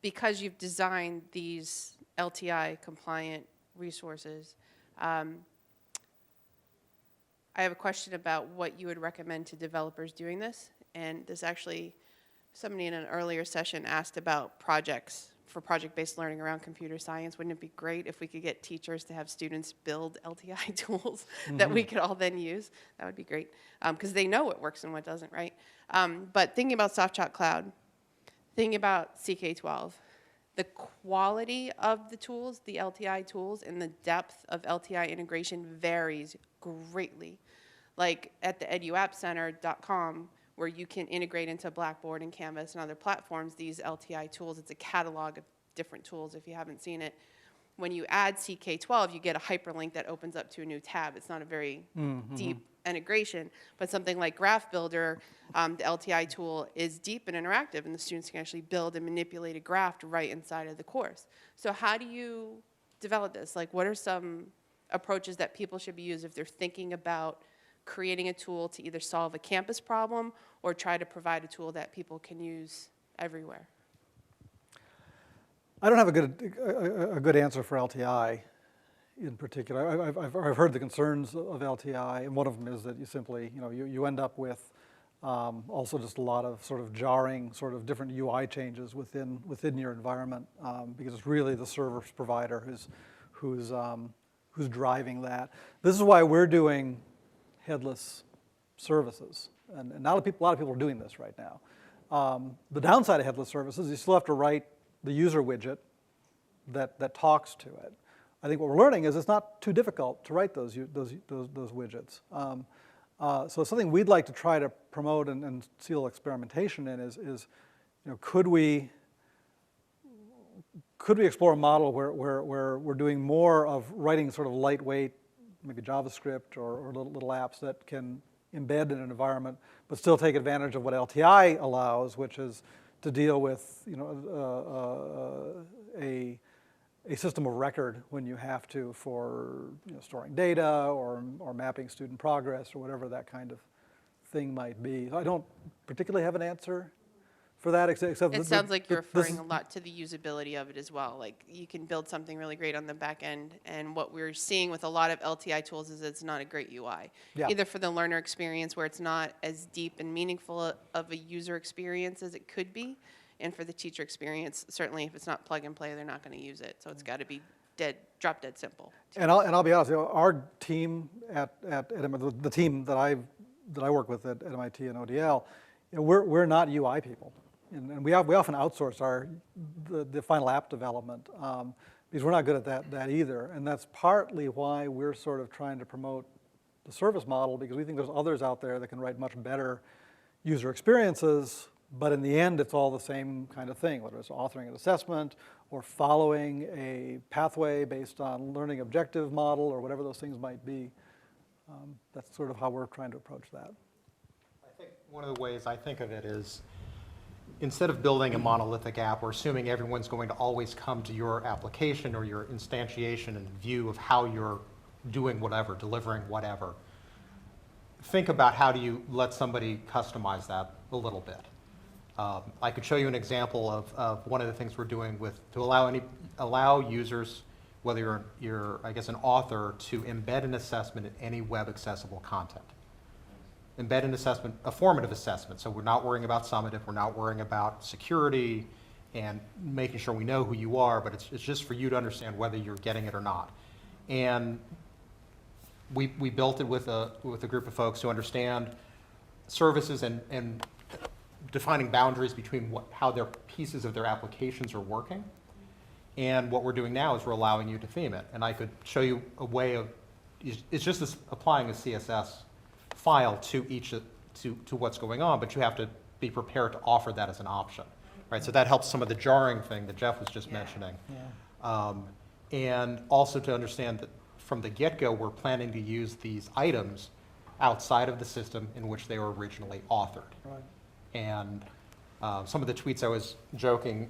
Because you've designed these LTI compliant resources, I have a question about what you would recommend to developers doing this. And this actually, somebody in an earlier session asked about projects for project-based learning around computer science. Wouldn't it be great if we could get teachers to have students build LTI tools that we could all then use? That would be great, because they know what works and what doesn't, right? But thinking about SoftChalk Cloud, thinking about CK12, the quality of the tools, the LTI tools, and the depth of LTI integration varies greatly. Like at the eduappcenter.com, where you can integrate into Blackboard and Canvas and other platforms, these LTI tools. It's a catalog of different tools if you haven't seen it. When you add CK12, you get a hyperlink that opens up to a new tab. It's not a very deep integration, but something like Graph Builder, the LTI tool is deep and interactive, and the students can actually build and manipulate a graph right inside of the course. So how do you develop this? Like, what are some approaches that people should be using if they're thinking about creating a tool to either solve a campus problem or try to provide a tool that people can use everywhere? I don't have a good answer for LTI in particular. I've heard the concerns of LTI, and one of them is that you simply, you end up with also just a lot of sort of jarring, sort of different UI changes within your environment because it's really the service provider who's driving that. This is why we're doing headless services, and not a lot of people are doing this right now. The downside of headless services is you still have to write the user widget that talks to it. I think what we're learning is it's not too difficult to write those widgets. So something we'd like to try to promote and seal experimentation in is could we explore a model where we're doing more of writing sort of lightweight, maybe JavaScript or little apps that can embed in an environment, but still take advantage of what LTI allows, which is to deal with, you know, a system of record when you have to for, you know, storing data or mapping student progress or whatever that kind of thing might be. I don't particularly have an answer for that, except It sounds like you're referring a lot to the usability of it as well. Like, you can build something really great on the back end, and what we're seeing with a lot of LTI tools is it's not a great UI. Yeah. Either for the learner experience, where it's not as deep and meaningful of a user experience as it could be, and for the teacher experience, certainly if it's not plug and play, they're not going to use it. So it's got to be drop dead simple. And I'll be honest, you know, our team at the team that I work with at MIT and ODL, you know, we're not UI people. And we often outsource the final app development because we're not good at that either. And that's partly why we're sort of trying to promote the service model, because we think there's others out there that can write much better user experiences, but in the end, it's all the same kind of thing, whether it's authoring an assessment or following a pathway based on learning objective model or whatever those things might be. That's sort of how we're trying to approach that. I think one of the ways I think of it is, instead of building a monolithic app or assuming everyone's going to always come to your application or your instantiation and view of how you're doing whatever, delivering whatever, think about how do you let somebody customize that a little bit. I could show you an example of one of the things we're doing to allow users, whether you're I guess an author, to embed an assessment in any web accessible content. Embed an assessment, a formative assessment, so we're not worrying about summative, we're not worrying about security and making sure we know who you are, but it's just for you to understand whether you're getting it or not. And we built it with a group of folks who understand services and defining boundaries between how their pieces of their applications are working. And what we're doing now is we're allowing you to theme it. And I could show you a way of, it's just applying a CSS file to to what's going on, but you have to be prepared to offer that as an option, right? So that helps some of the jarring thing that Jeff was just mentioning. Yeah. And also to understand that from the get-go, we're planning to use these items outside of the system in which they were originally authored. Right. And some of the tweets I was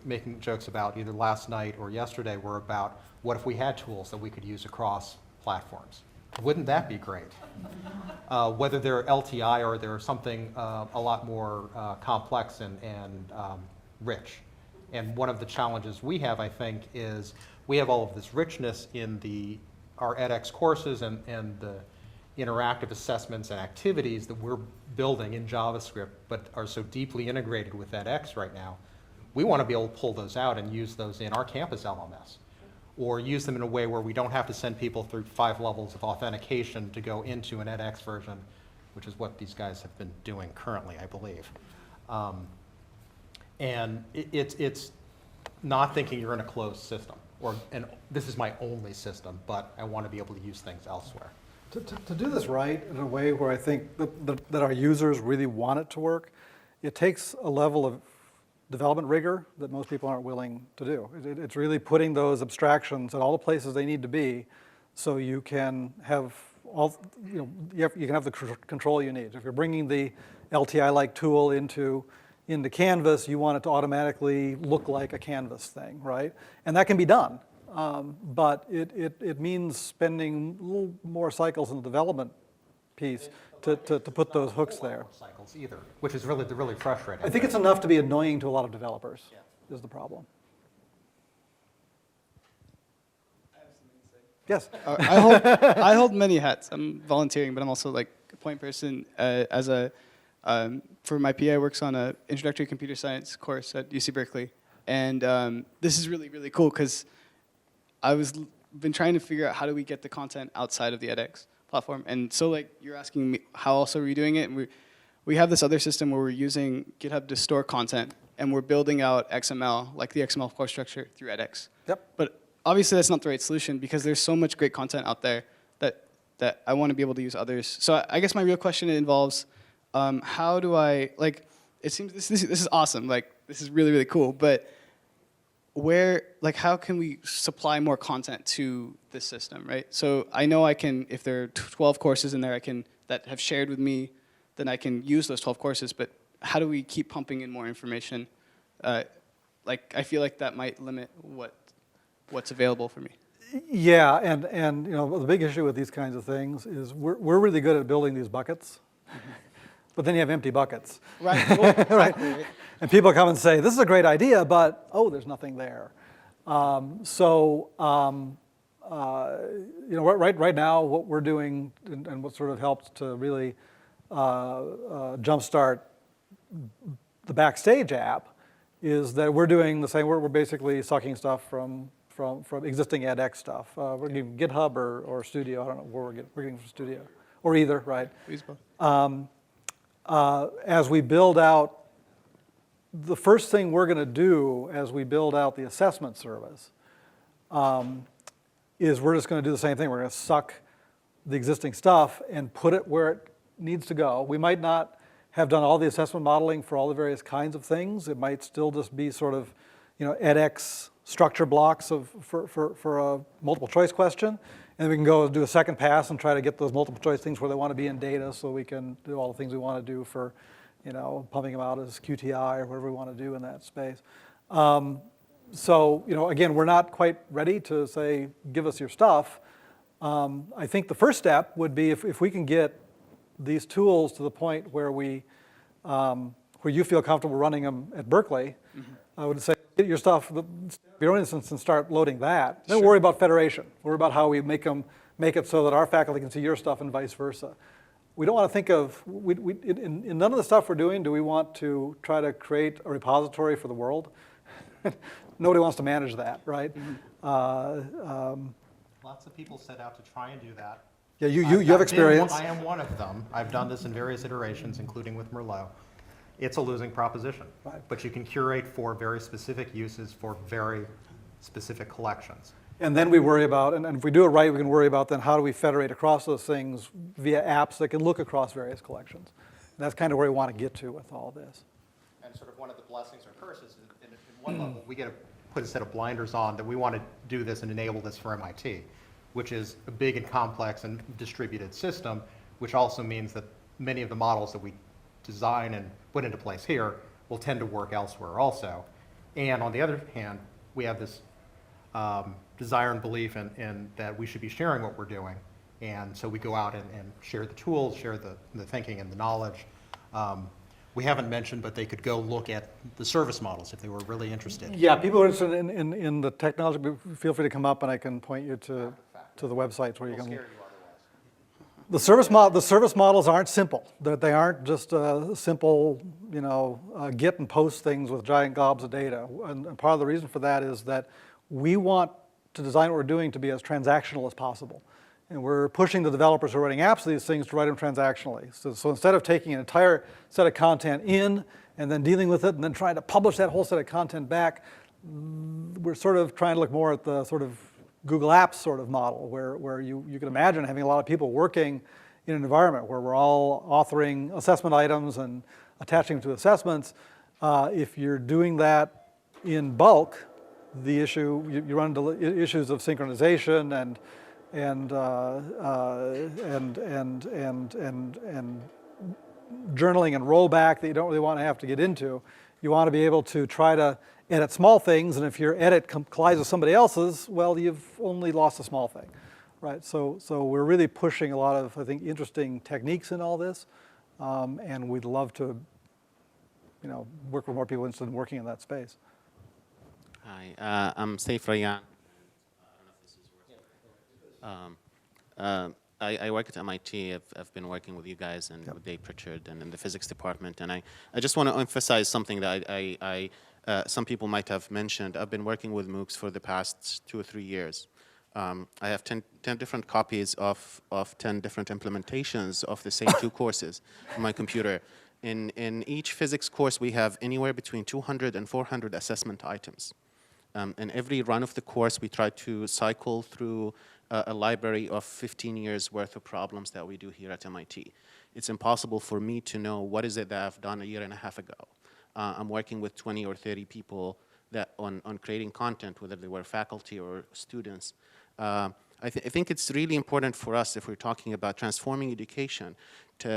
making jokes about either last night or yesterday were about, what if we had tools that we could use across platforms? Wouldn't that be great? Whether they're LTI or they're something a lot more complex and rich. And one of the challenges we have, I think, is we have all of this richness in our edX courses and the interactive assessments and activities that we're building in JavaScript, but are so deeply integrated with edX right now. We want to be able to pull those out and use those in our campus LMS, or use them in a way where we don't have to send people through 5 levels of authentication to go into an edX version, which is what these guys have been doing currently, I believe. And it's not thinking you're in a closed system, and this is my only system, but I want to be able to use things elsewhere. To do this right in a way where I think that our users really want it to work, it takes a level of development rigor that most people aren't willing to do. It's really putting those abstractions at all the places they need to be, so you can have all, you can have the control you need. If you're bringing the LTI-like tool into Canvas, you want it to automatically look like a Canvas thing, right? And that can be done. But it means spending a little more cycles in the development piece to put those hooks there. Cycles either, which is really frustrating. I think it's enough to be annoying to a lot of developers, is the problem. Yes. I hold many hats. I'm volunteering, but I'm also like a point person. For my PI, works on an introductory computer science course at UC Berkeley, and this is really, really cool because been trying to figure out how do we get the content outside of the edX platform. And so like you're asking me how else are we doing it? And we have this other system where we're using GitHub to store content, and we're building out XML, like the XML course structure, through edX. Yep. But obviously that's not the right solution because there's so much great content out there that I want to be able to use others. So I guess my real question involves how do I, like, it seems this is awesome, like this is really, really cool, but how can we supply more content to this system, right? So I know I can, if there are 12 courses in there that have shared with me then I can use those 12 courses, but how do we keep pumping in more information? Like, I feel like that might limit what's available for me. Yeah, and you know, the big issue with these kinds of things is we're really good at building these buckets, but then you have empty buckets. Right. Well, exactly, right. And people come and say, this is a great idea, but, oh, there's nothing there. You know, right now, what we're doing and what sort of helped to really jumpstart the Backstage app is that we're doing the same. We're basically sucking stuff from existing edX stuff. We're getting GitHub or Studio. I don't know where we're getting from Studio, or either, right? Please both. As we build out, the first thing we're going to do as we build out the assessment service is we're just going to do the same thing. We're going to suck the existing stuff and put it where it needs to go. We might not have done all the assessment modeling for all the various kinds of things. It might still just be sort of, you know, edX structure blocks for a multiple choice question. And then we can go do a second pass and try to get those multiple choice things where they want to be in data so we can do all the things we want to do for, you know, pumping them out as QTI or whatever we want to do in that space. So, you know, again, we're not quite ready to say, give us your stuff. I think the first step would be if we can get these tools to the point where where you feel comfortable running them at Berkeley, I would say, get your stuff, your own instance, and start loading that. Then worry about federation. Worry about how we make it so that our faculty can see your stuff and vice versa. We don't want to think of, in none of the stuff we're doing do we want to try to create a repository for the world. Nobody wants to manage that, right? Lots of people set out to try and do that. Yeah, you have experience. I am one of them. I've done this in various iterations, including with Merlot. It's a losing proposition. Right. But you can curate for very specific uses for very specific collections. And then we worry about, and if we do it right, we can worry about then how do we federate across those things via apps that can look across various collections. And that's kind of where we want to get to with all this. And sort of one of the blessings or curses, in one level, we get to put a set of blinders on that we want to do this and enable this for MIT, which is a big and complex and distributed system, which also means that many of the models that we design and put into place here will tend to work elsewhere also. And on the other hand, we have this desire and belief in that we should be sharing what we're doing. And so we go out and share the tools, share the thinking and the knowledge. We haven't mentioned, but they could go look at the service models if they were really interested. Yeah, people are interested in the technology, feel free to come up and I can point you to the websites where you can. The service models aren't simple. They aren't just simple, you know, get and post things with giant gobs of data. And part of the reason for that is that we want to design what we're doing to be as transactional as possible. And we're pushing the developers who are writing apps to these things to write them transactionally. So instead of taking an entire set of content in and then dealing with it and then trying to publish that whole set of content back, we're sort of trying to look more at the sort of Google Apps sort of model where you can imagine having a lot of people working in an environment where we're all authoring assessment items and attaching them to assessments. If you're doing that in bulk, the issue, you run into issues of synchronization and journaling and rollback that you don't really want to have to get into. You want to be able to try to edit small things, and if your edit collides with somebody else's, well, you've only lost a small thing, right? So we're really pushing a lot of, I think, interesting techniques in all this, and we'd love to, you know, work with more people interested in working in that space. Hi, I'm Saif Rayyan. I work at MIT. I've been working with you guys and with Dave Pritchard and in the physics department. And I just want to emphasize something that some people might have mentioned. I've been working with MOOCs for the past 2 or 3 years. I have 10 different copies of 10 different implementations of the same 2 courses on my computer. In each physics course, we have anywhere between 200 and 400 assessment items. In every run of the course, we try to cycle through a library of 15 years worth of problems that we do here at MIT. It's impossible for me to know what is it that I've done a year and a half ago. I'm working with 20 or 30 people that on creating content, whether they were faculty or students. I think it's really important for us, if we're talking about transforming education,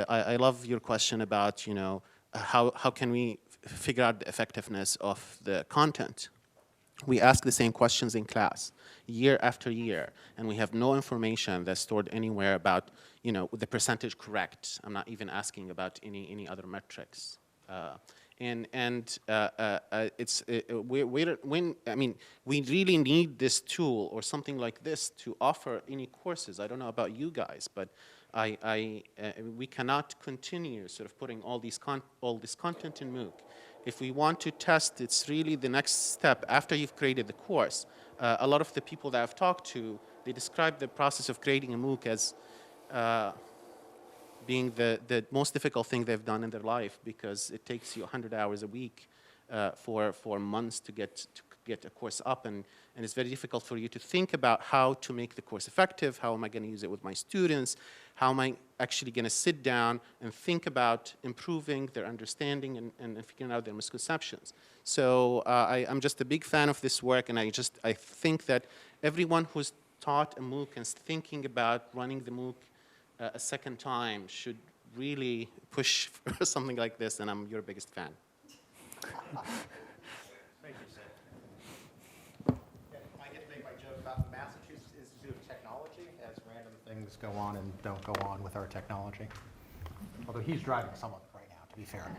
I love your question about, you know, how can we figure out the effectiveness of the content. We ask the same questions in class year after year, and we have no information that's stored anywhere about, you know, the percentage correct. I'm not even asking about any other metrics. We really need this tool or something like this to offer any courses. I don't know about you guys, but we cannot continue sort of putting all this content in MOOC. If we want to test, it's really the next step after you've created the course. A lot of the people that I've talked to, they describe the process of creating a MOOC as being the most difficult thing they've done in their life, because it takes you 100 hours a week for months to get a course up, and it's very difficult for you to think about how to make the course effective. How am I going to use it with my students? How am I actually going to sit down and think about improving their understanding and figuring out their misconceptions? So I'm just a big fan of this work, and I think that everyone who's taught a MOOC and is thinking about running the MOOC a second time should really push for something like this, and I'm your biggest fan. Thank you, Sid. I get to make my joke about the Massachusetts Institute of Technology, as random things go on and don't go on with our technology. Although he's driving some of it right now, to be fair.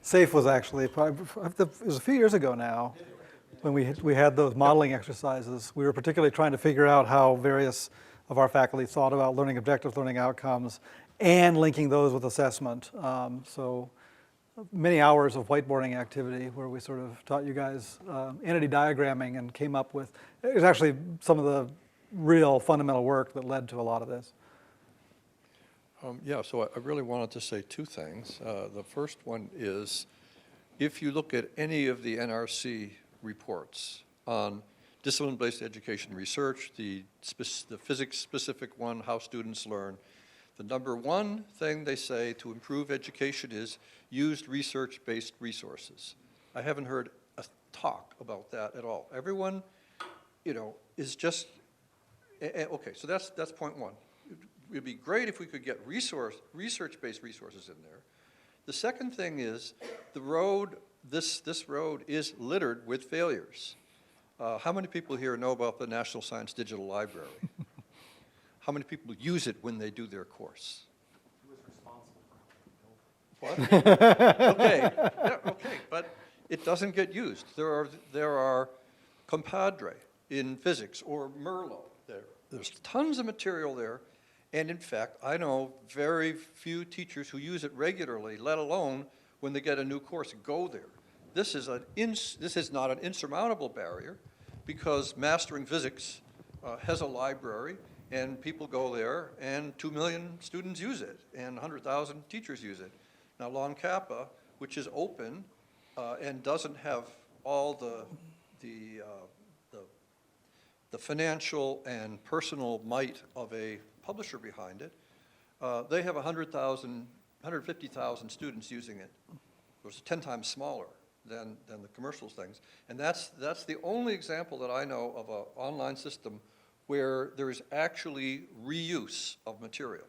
SAFE was actually, it was a few years ago now, when we had those modeling exercises. We were particularly trying to figure out how various of our faculty thought about learning objectives, learning outcomes, and linking those with assessment. So many hours of whiteboarding activity where we sort of taught you guys entity diagramming and came up with, it was actually some of the real fundamental work that led to a lot of this. Yeah, so I really wanted to say two things. The first one is, if you look at any of the NRC reports on discipline-based education research, the physics-specific one, how students learn, the number one thing they say to improve education is use research-based resources. I haven't heard a talk about that at all. Everyone, you know, is just, okay, so that's point one. It'd be great if we could get research-based resources in there. The second thing is the road, this road is littered with failures. How many people here know about the National Science Digital Library? How many people use it when they do their course? Who is responsible for What? Okay, yeah, okay, but it doesn't get used. There are Compadre in physics or Merlot there. There's tons of material there. And in fact, I know very few teachers who use it regularly, let alone when they get a new course, go there. This is not an insurmountable barrier, because Mastering Physics has a library, and people go there, and 2 million students use it, and 100,000 teachers use it. Now, Lon Kappa, which is open and doesn't have all the financial and personal might of a publisher behind it, they have 150,000 students using it. It's 10 times smaller than the commercial things. And that's the only example that I know of an online system where there is actually reuse of material.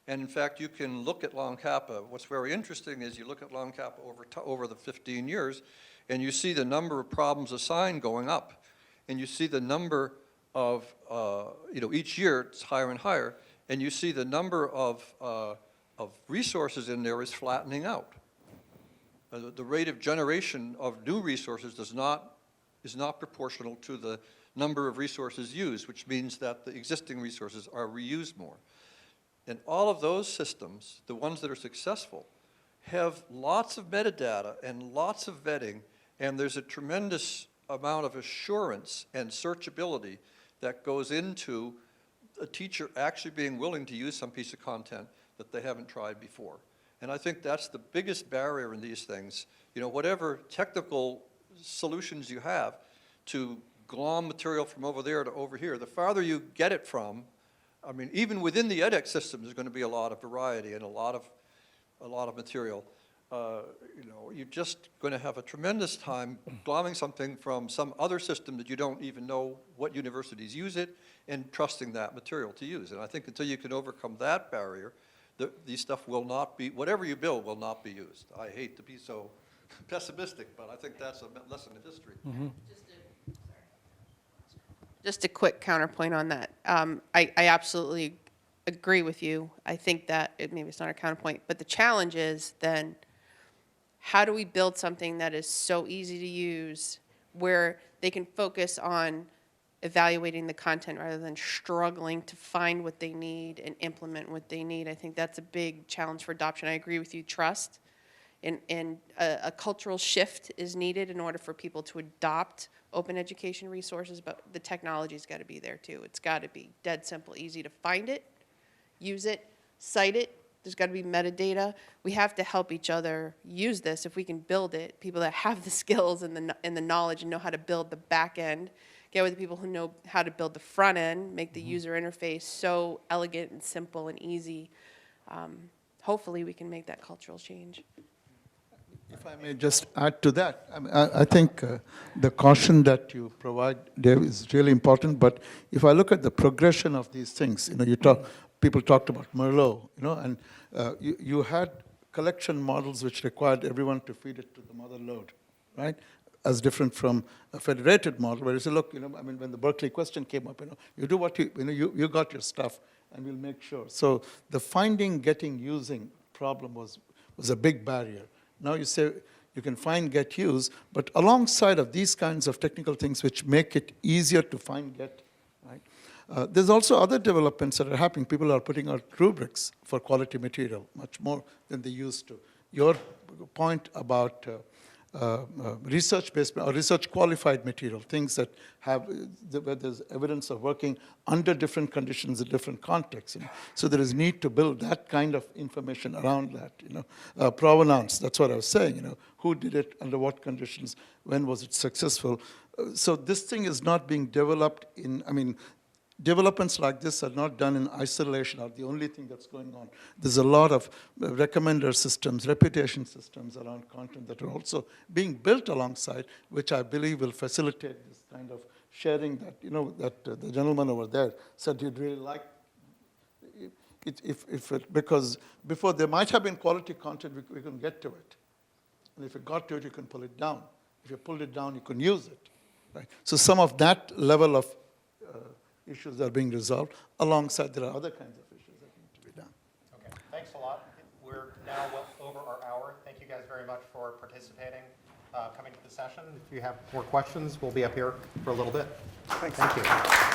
And in fact, you can look at Lon Kappa. What's very interesting is you look at Lon Kappa over the 15 years, and you see the number of problems assigned going up. And you see the number of, each year it's higher and higher, and you see the number of resources in there is flattening out. The rate of generation of new resources is not proportional to the number of resources used, which means that the existing resources are reused more. And all of those systems, the ones that are successful, have lots of metadata and lots of vetting, and there's a tremendous amount of assurance and searchability that goes into a teacher actually being willing to use some piece of content that they haven't tried before. And I think that's the biggest barrier in these things. You know, whatever technical solutions you have to glom material from over there to over here, the farther you get it from, I mean, even within the edX system, there's going to be a lot of variety and a lot of material. you're just going to have a tremendous time glomming something from some other system that you don't even know what universities use it and trusting that material to use. And I think until you can overcome that barrier, these stuff will not be, whatever you build will not be used. I hate to be so pessimistic, but I think that's a lesson in history. Just a quick counterpoint on that. I absolutely agree with you. I think that maybe it's not a counterpoint, but the challenge is then, how do we build something that is so easy to use where they can focus on evaluating the content rather than struggling to find what they need and implement what they need? I think that's a big challenge for adoption. I agree with you, trust. And a cultural shift is needed in order for people to adopt open education resources, but the technology's got to be there too. It's got to be dead simple, easy to find it, use it, cite it. There's got to be metadata. We have to help each other use this. If we can build it, people that have the skills and the knowledge and know how to build the back end, get with the people who know how to build the front end, make the user interface so elegant and simple and easy. Hopefully we can make that cultural change. If I may just add to that, I think the caution that you provide, Dave, is really important. But if I look at the progression of these things, people talked about Merlot, and you had collection models which required everyone to feed it to the mother load, right? As different from a federated model where you say, look, when the Berkeley question came up, you do what you got your stuff, and we'll make sure. So the finding, getting, using problem was a big barrier. Now you say you can find, get, use, but alongside of these kinds of technical things which make it easier to find, get, right? There's also other developments that are happening. People are putting out rubrics for quality material, much more than they used to. Your point about research-based or research-qualified material, things that where there's evidence of working under different conditions in different contexts. So there is need to build that kind of information around that. Provenance, that's what I was saying. Who did it, under what conditions, when was it successful? So this thing is not being developed developments like this are not done in isolation, are the only thing that's going on. There's a lot of recommender systems, reputation systems around content that are also being built alongside, which I believe will facilitate this kind of sharing that, that the gentleman over there said he'd really like it, because before there might have been quality content, we couldn't get to it. And if you got to it, you can pull it down. If you pulled it down, you can use it. Right? So some of that level of issues are being resolved. Alongside, there are other kinds of issues that need to be done. Okay, thanks a lot. We're now well over our hour. Thank you guys very much for participating, coming to the session. If you have more questions, we'll be up here for a little bit. Thank you.